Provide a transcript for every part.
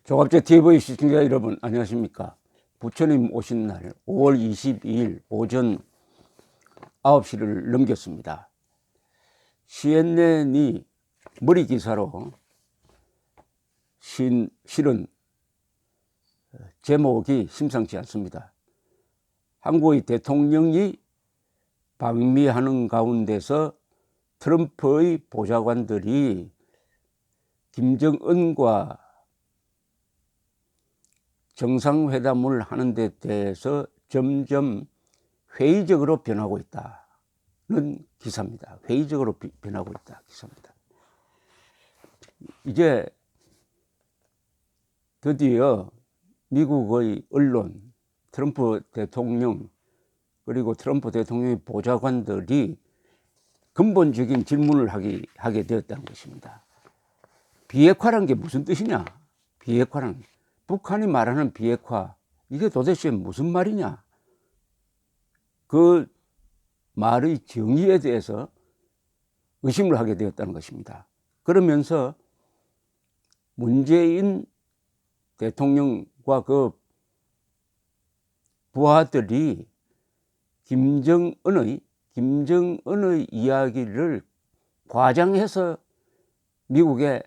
조갑제 TV 시청자 여러분 안녕하십니까. 부처님 오신 날 5월 22일 오전 9시를 넘겼습니다. CNN이 머리 기사로 실은 제목이 심상치 않습니다. 한국의 대통령이 방미하는 가운데서 트럼프의 보좌관들이 김정은과 정상회담을 하는 데 대해서 점점 회의적으로 변하고 있다는 기사입니다. 회의적으로 변하고 있다 기사입니다. 이제 드디어 미국의 언론, 트럼프 대통령 그리고 트럼프 대통령의 보좌관들이 근본적인 질문을 하게 되었다는 것입니다. 비핵화란 게 무슨 뜻이냐? 비핵화란 북한이 말하는 비핵화, 이게 도대체 무슨 말이냐? 그 말의 정의에 대해서 의심을 하게 되었다는 것입니다. 그러면서 문재인 대통령과 그 부하들이 김정은의 이야기를 과장해서 미국에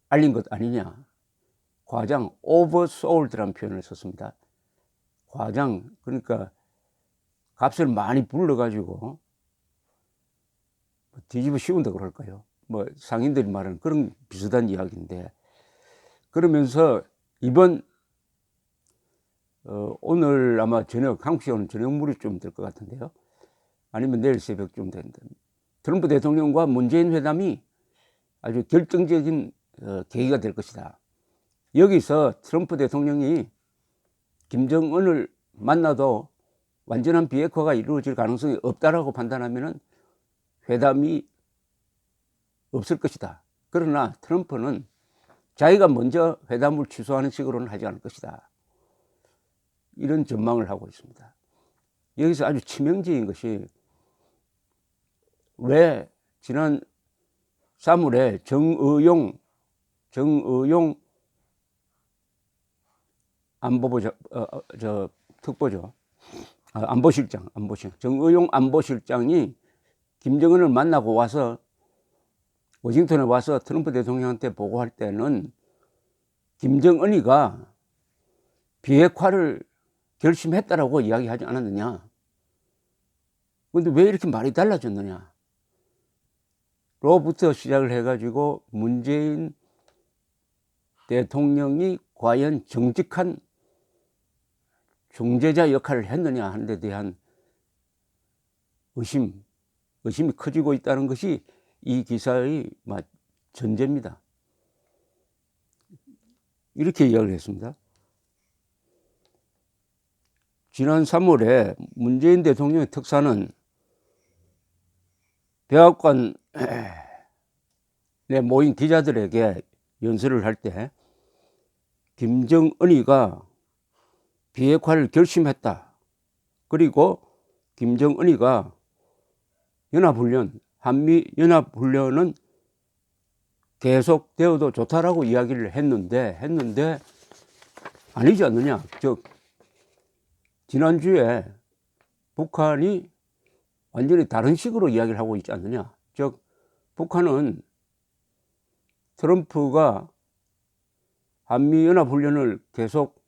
알린 것 아니냐. 과장, oversold라는 표현을 썼습니다. 과장, 그러니까 값을 많이 불러가지고 뒤집어 씌운다 그럴까요? 뭐 상인들이 말하는 그런 비슷한 이야기인데, 그러면서 이번 오늘 아마 한국 시간은 저녁 무렵쯤 될 것 같은데요. 아니면 내일 새벽쯤 된다. 트럼프 대통령과 문재인 회담이 아주 결정적인 계기가 될 것이다. 여기서 트럼프 대통령이 김정은을 만나도 완전한 비핵화가 이루어질 가능성이 없다라고 판단하면 회담이 없을 것이다. 그러나 트럼프는 자기가 먼저 회담을 취소하는 식으로는 하지 않을 것이다. 이런 전망을 하고 있습니다. 여기서 아주 치명적인 것이 왜 지난 3월에 정의용 특보죠. 안보실장. 정의용 안보실장이 김정은을 만나고 와서 워싱턴에 와서 트럼프 대통령한테 보고할 때는 김정은이가 비핵화를 결심했다라고 이야기하지 않았느냐. 그런데 왜 이렇게 말이 달라졌느냐. 로부터 시작을 해가지고 문재인 대통령이 과연 정직한 중재자 역할을 했느냐 하는 데 대한 의심이 커지고 있다는 것이 이 기사의 전제입니다. 이렇게 이야기를 했습니다. 지난 3월에 문재인 대통령의 특사는 백악관에 모인 기자들에게 연설을 할 때 김정은이가 비핵화를 결심했다. 그리고 김정은이가 한미연합훈련은 계속되어도 좋다라고 이야기를 했는데 아니지 않느냐. 지난주에 북한이 완전히 다른 식으로 이야기를 하고 있지 않느냐. 북한은 트럼프가 한미연합훈련을 계속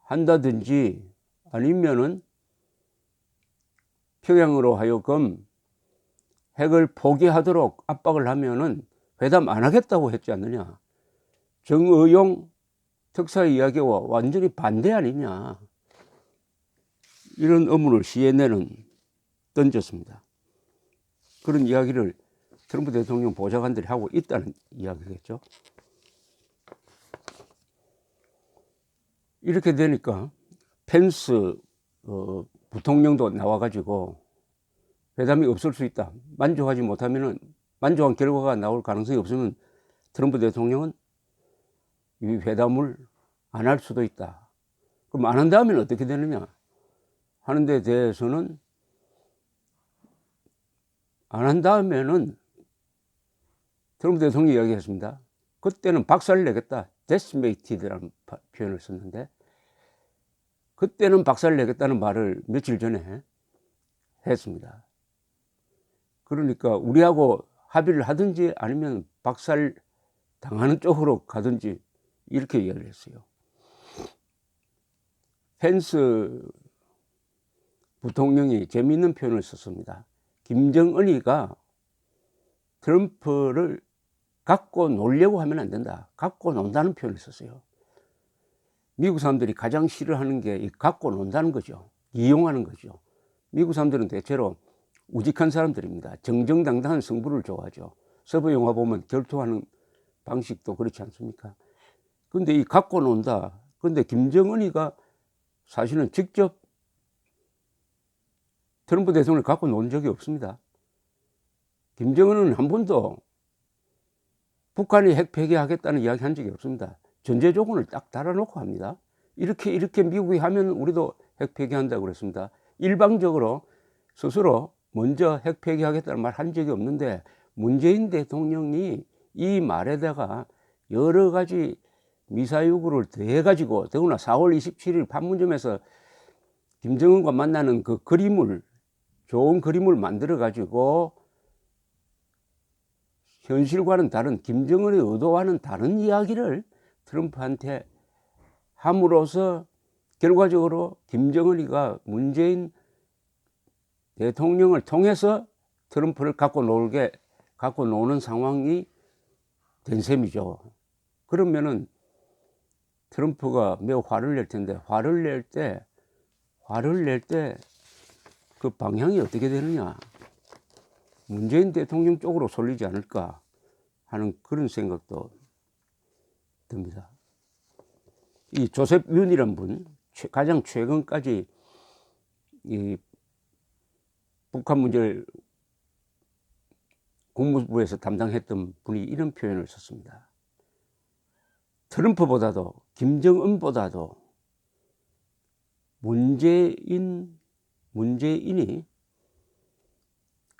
한다든지 아니면은 평양으로 하여금 핵을 포기하도록 압박을 하면은 회담 안 하겠다고 했지 않느냐. 정의용 특사의 이야기와 완전히 반대 아니냐. 이런 의문을 CNN은 던졌습니다. 그런 이야기를 트럼프 대통령 보좌관들이 하고 있다는 이야기겠죠. 이렇게 되니까 펜스 부통령도 나와가지고 회담이 없을 수 있다. 만족한 결과가 나올 가능성이 없으면 트럼프 대통령은 이 회담을 안 할 수도 있다. 그럼 안 한다면 어떻게 되느냐 하는 데 대해서는 안 한다면은 트럼프 대통령이 이야기했습니다. 그때는 박살을 내겠다. decimated라는 표현을 썼는데, 그때는 박살 내겠다는 말을 며칠 전에 했습니다. 그러니까 우리하고 합의를 하든지 아니면 박살 당하는 쪽으로 가든지 이렇게 이야기를 했어요. 펜스 부통령이 재미있는 표현을 썼습니다. 김정은이가 트럼프를 갖고 놀려고 하면 안 된다. 갖고 논다는 표현을 썼어요. 미국 사람들이 가장 싫어하는 게 이 갖고 논다는 거죠. 이용하는 거죠. 미국 사람들은 대체로 우직한 사람들입니다. 정정당당한 승부를 좋아하죠. 서부 영화 보면 결투하는 방식도 그렇지 않습니까? 근데 이 갖고 논다. 근데 김정은이가 사실은 직접 트럼프 대통령을 갖고 논 적이 없습니다. 김정은은 한 번도 북한이 핵 폐기하겠다는 이야기 한 적이 없습니다. 전제 조건을 딱 달아놓고 합니다. 이렇게 미국이 하면 우리도 핵 폐기한다고 그랬습니다. 일방적으로 스스로 먼저 핵 폐기하겠다는 말 한 적이 없는데, 문재인 대통령이 이 말에다가 여러 가지 미사유구를 더해가지고, 더구나 4월 27일 판문점에서 김정은과 만나는 그 그림을, 좋은 그림을 만들어가지고 현실과는 다른, 김정은의 의도와는 다른 이야기를 트럼프한테 함으로써 결과적으로 김정은이가 문재인 대통령을 통해서 트럼프를 갖고 노는 상황이 된 셈이죠. 그러면은 트럼프가 매우 화를 낼 텐데, 화를 낼 때 그 방향이 어떻게 되느냐, 문재인 대통령 쪽으로 쏠리지 않을까 하는 그런 생각도 듭니다. 이 조셉 윤이란 분, 가장 최근까지 이 북한 문제를 국무부에서 담당했던 분이 이런 표현을 썼습니다. 트럼프보다도 김정은보다도 문재인이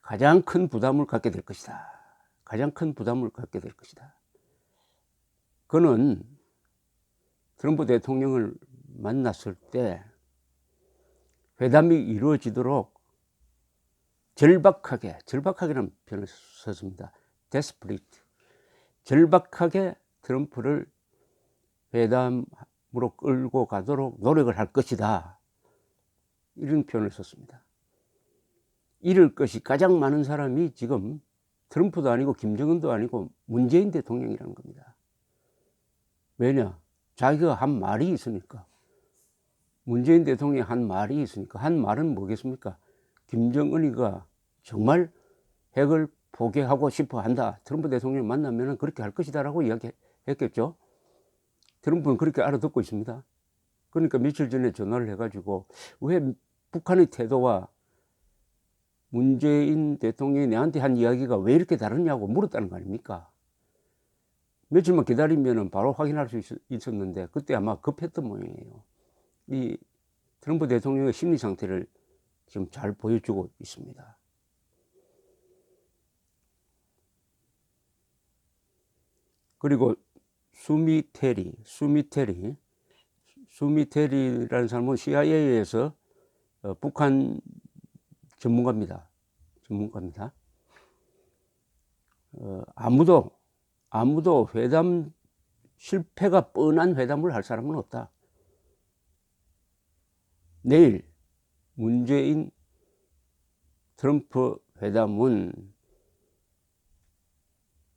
가장 큰 부담을 갖게 될 것이다. 가장 큰 부담을 갖게 될 것이다. 그는 트럼프 대통령을 만났을 때 회담이 이루어지도록 절박하게라는 표현을 썼습니다. desperate. 절박하게 트럼프를 회담으로 끌고 가도록 노력을 할 것이다. 이런 표현을 썼습니다. 이럴 것이 가장 많은 사람이 지금 트럼프도 아니고 김정은도 아니고 문재인 대통령이라는 겁니다. 왜냐? 자기가 한 말이 있으니까. 문재인 대통령이 한 말이 있으니까. 한 말은 뭐겠습니까? 김정은이가 정말 핵을 포기하고 싶어 한다. 트럼프 대통령 만나면 그렇게 할 것이다 라고 이야기했겠죠. 트럼프는 그렇게 알아듣고 있습니다. 그러니까 며칠 전에 전화를 해가지고 왜 북한의 태도와 문재인 대통령이 내한테 한 이야기가 왜 이렇게 다르냐고 물었다는 거 아닙니까? 며칠만 기다리면 바로 확인할 수 있었는데 그때 아마 급했던 모양이에요. 이 트럼프 대통령의 심리 상태를 지금 잘 보여주고 있습니다. 그리고 수미테리라는 사람은 CIA에서 북한 전문가입니다. 아무도 회담 실패가 뻔한 회담을 할 사람은 없다. 내일 문재인 트럼프 회담은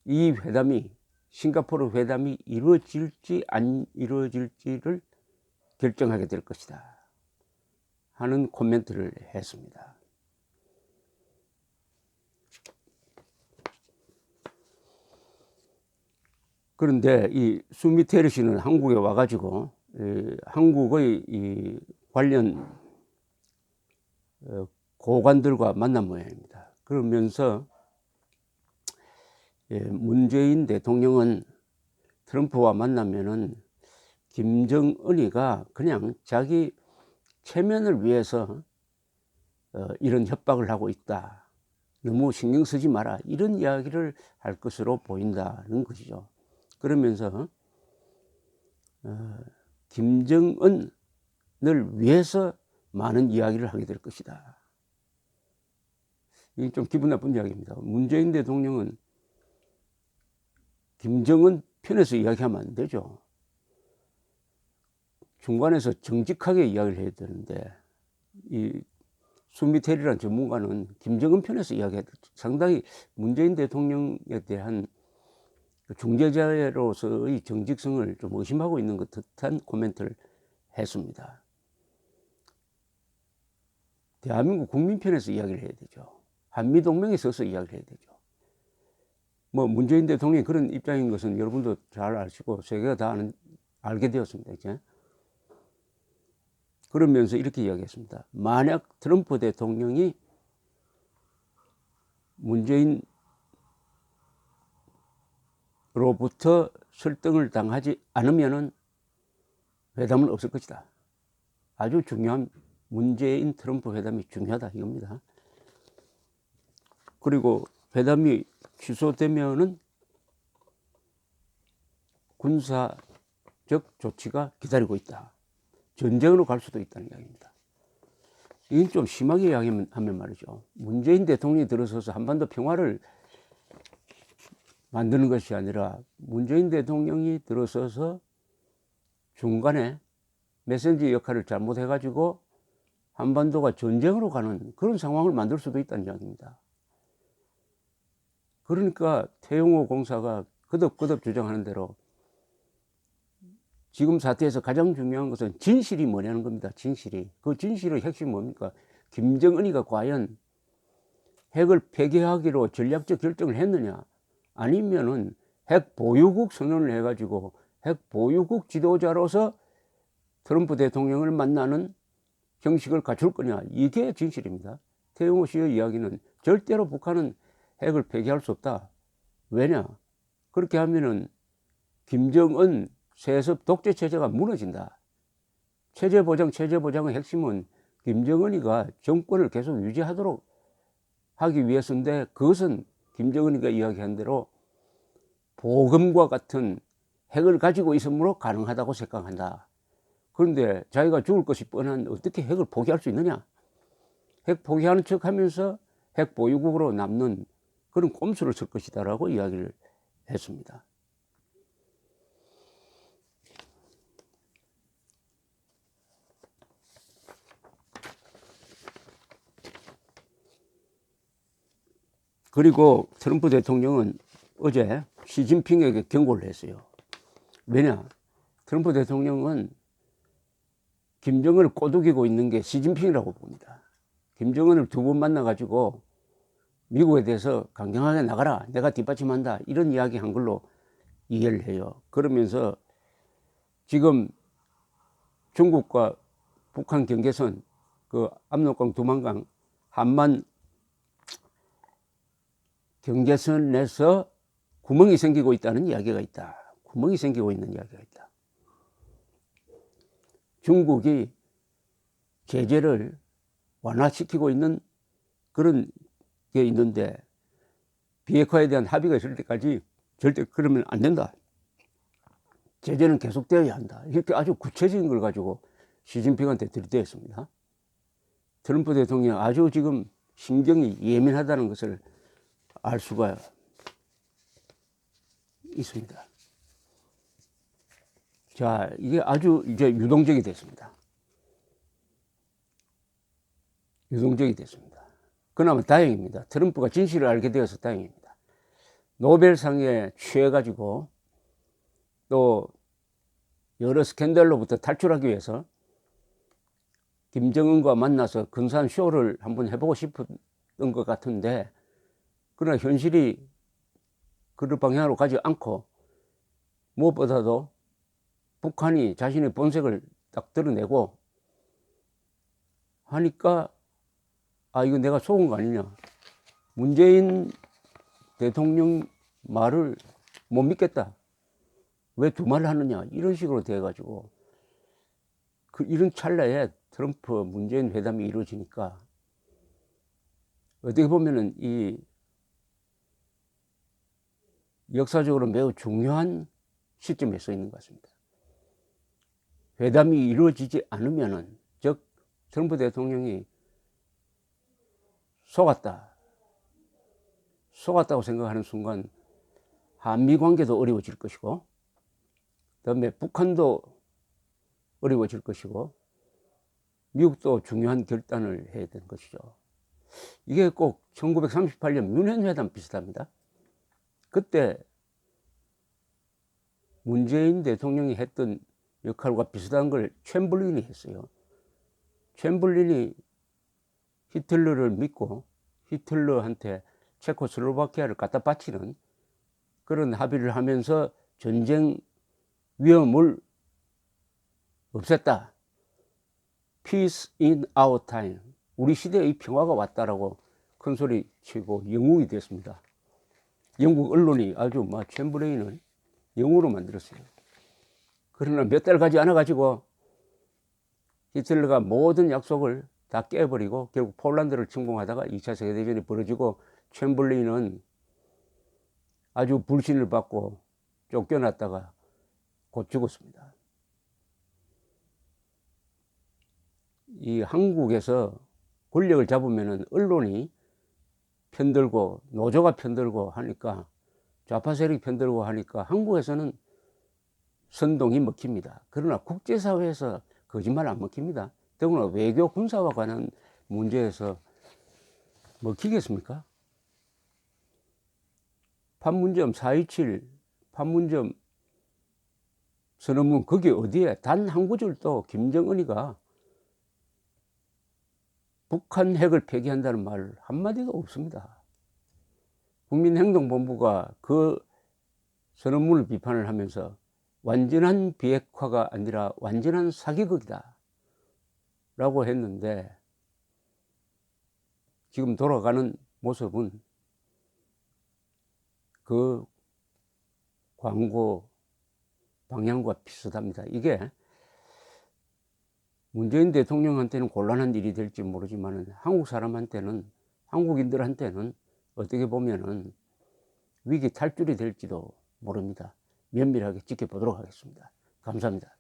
이 회담이 싱가포르 회담이 이루어질지 안 이루어질지를 결정하게 될 것이다 하는 코멘트를 했습니다. 그런데 이 수미테리 씨는 한국에 와가지고 한국의 이 관련 고관들과 만난 모양입니다. 그러면서 문재인 대통령은 트럼프와 만나면은 김정은이가 그냥 자기 체면을 위해서 이런 협박을 하고 있다. 너무 신경 쓰지 마라. 이런 이야기를 할 것으로 보인다는 것이죠. 그러면서 김정은을 위해서 많은 이야기를 하게 될 것이다. 이게 좀 기분 나쁜 이야기입니다. 문재인 대통령은 김정은 편에서 이야기하면 안 되죠. 중간에서 정직하게 이야기를 해야 되는데, 이 수미텔이라는 전문가는 김정은 편에서 이야기해도 상당히 문재인 대통령에 대한 중재자로서의 정직성을 좀 의심하고 있는 것 듯한 코멘트를 했습니다. 대한민국 국민 편에서 이야기를 해야 되죠. 한미동맹에 서서 이야기를 해야 되죠. 뭐 문재인 대통령이 그런 입장인 것은 여러분도 잘 아시고 세계가 다 알게 되었습니다. 이제. 그러면서 이렇게 이야기했습니다. 만약 트럼프 대통령이 문재인으로부터 설득을 당하지 않으면은 회담은 없을 것이다. 아주 중요한 문재인 트럼프 회담이 중요하다 이겁니다. 그리고 회담이 취소되면은 군사적 조치가 기다리고 있다. 전쟁으로 갈 수도 있다는 이야기입니다. 이건 좀 심하게 이야기하면 말이죠. 문재인 대통령이 들어서서 한반도 평화를 만드는 것이 아니라 문재인 대통령이 들어서서 중간에 메신저 역할을 잘못해가지고 한반도가 전쟁으로 가는 그런 상황을 만들 수도 있다는 이야기입니다. 그러니까 태영호 공사가 거듭거듭 주장하는 대로 지금 사태에서 가장 중요한 것은 진실이 뭐냐는 겁니다. 진실이. 그 진실의 핵심이 뭡니까? 김정은이가 과연 핵을 폐기하기로 전략적 결정을 했느냐, 아니면은 핵 보유국 선언을 해가지고 핵 보유국 지도자로서 트럼프 대통령을 만나는 형식을 갖출 거냐, 이게 진실입니다. 태영호 씨의 이야기는 절대로 북한은 핵을 폐기할 수 없다. 왜냐? 그렇게 하면은 김정은 세습 독재 체제가 무너진다. 체제 보장의 핵심은 김정은이가 정권을 계속 유지하도록 하기 위해서인데, 그것은 김정은이가 이야기한 대로 보금과 같은 핵을 가지고 있으므로 가능하다고 생각한다. 그런데 자기가 죽을 것이 뻔한 어떻게 핵을 포기할 수 있느냐? 핵 포기하는 척 하면서 핵 보유국으로 남는 그런 꼼수를 쓸 것이다라고 이야기를 했습니다. 그리고 트럼프 대통령은 어제 시진핑에게 경고를 했어요. 왜냐? 트럼프 대통령은 김정은을 꼬드기고 있는 게 시진핑이라고 봅니다. 김정은을 두 번 만나가지고 미국에 대해서 강경하게 나가라, 내가 뒷받침한다, 이런 이야기 한 걸로 이해를 해요. 그러면서 지금 중국과 북한 경계선, 그 압록강, 두만강, 한만 경계선에서 구멍이 생기고 있다는 이야기가 있다. 구멍이 생기고 있는 이야기가 있다. 중국이 제재를 완화시키고 있는 그런 게 있는데, 비핵화에 대한 합의가 있을 때까지 절대 그러면 안 된다. 제재는 계속되어야 한다. 이렇게 아주 구체적인 걸 가지고 시진핑한테 들이대었습니다. 트럼프 대통령이 아주 지금 신경이 예민하다는 것을 알 수가 있습니다. 자, 이게 아주 이제 유동적이 됐습니다. 유동적이 됐습니다. 그나마 다행입니다. 트럼프가 진실을 알게 되어서 다행입니다. 노벨상에 취해가지고 또 여러 스캔들로부터 탈출하기 위해서 김정은과 만나서 근사한 쇼를 한번 해보고 싶었던 것 같은데, 그러나 현실이 그런 방향으로 가지 않고 무엇보다도 북한이 자신의 본색을 딱 드러내고 하니까, 아, 이거 내가 속은 거 아니냐, 문재인 대통령 말을 못 믿겠다, 왜 두 말을 하느냐, 이런 식으로 돼가지고 이런 찰나에 트럼프 문재인 회담이 이루어지니까 어떻게 보면은 이 역사적으로 매우 중요한 시점에 서 있는 것 같습니다. 회담이 이루어지지 않으면은, 즉 트럼프 대통령이 속았다고 생각하는 순간 한미 관계도 어려워질 것이고, 그다음에 북한도 어려워질 것이고, 미국도 중요한 결단을 해야 되는 것이죠. 이게 꼭 1938년 뮌헨 비슷합니다. 그때 문재인 대통령이 했던 역할과 비슷한 걸 챔벌린이 했어요. 챔벌린이 히틀러를 믿고 히틀러한테 체코슬로바키아를 갖다 바치는 그런 합의를 하면서 전쟁 위험을 없앴다. Peace in our time. 우리 시대의 평화가 왔다라고 큰소리 치고 영웅이 됐습니다. 영국 언론이 아주 챔버레인을 영웅으로 만들었어요. 그러나 몇 달 가지 않아 가지고 히틀러가 모든 약속을 다 깨버리고 결국 폴란드를 침공하다가 2차 세계대전이 벌어지고 챔버레인은 아주 불신을 받고 쫓겨났다가 곧 죽었습니다. 이 한국에서 권력을 잡으면은 언론이 편들고 노조가 편들고 하니까, 좌파 세력이 편들고 하니까 한국에서는 선동이 먹힙니다. 그러나 국제사회에서 거짓말 안 먹힙니다. 더구나 외교 군사와 관한 문제에서 먹히겠습니까? 판문점 4.27 판문점 선언문, 거기 어디에 단 한 구절도 김정은이가 북한 핵을 폐기한다는 말 한마디도 없습니다. 국민행동본부가 그 선언문을 비판을 하면서 완전한 비핵화가 아니라 완전한 사기극이다 라고 했는데, 지금 돌아가는 모습은 그 광고 방향과 비슷합니다. 이게 문재인 대통령한테는 곤란한 일이 될지 모르지만 한국 사람한테는, 한국인들한테는 어떻게 보면은 위기 탈출이 될지도 모릅니다. 면밀하게 지켜보도록 하겠습니다. 감사합니다.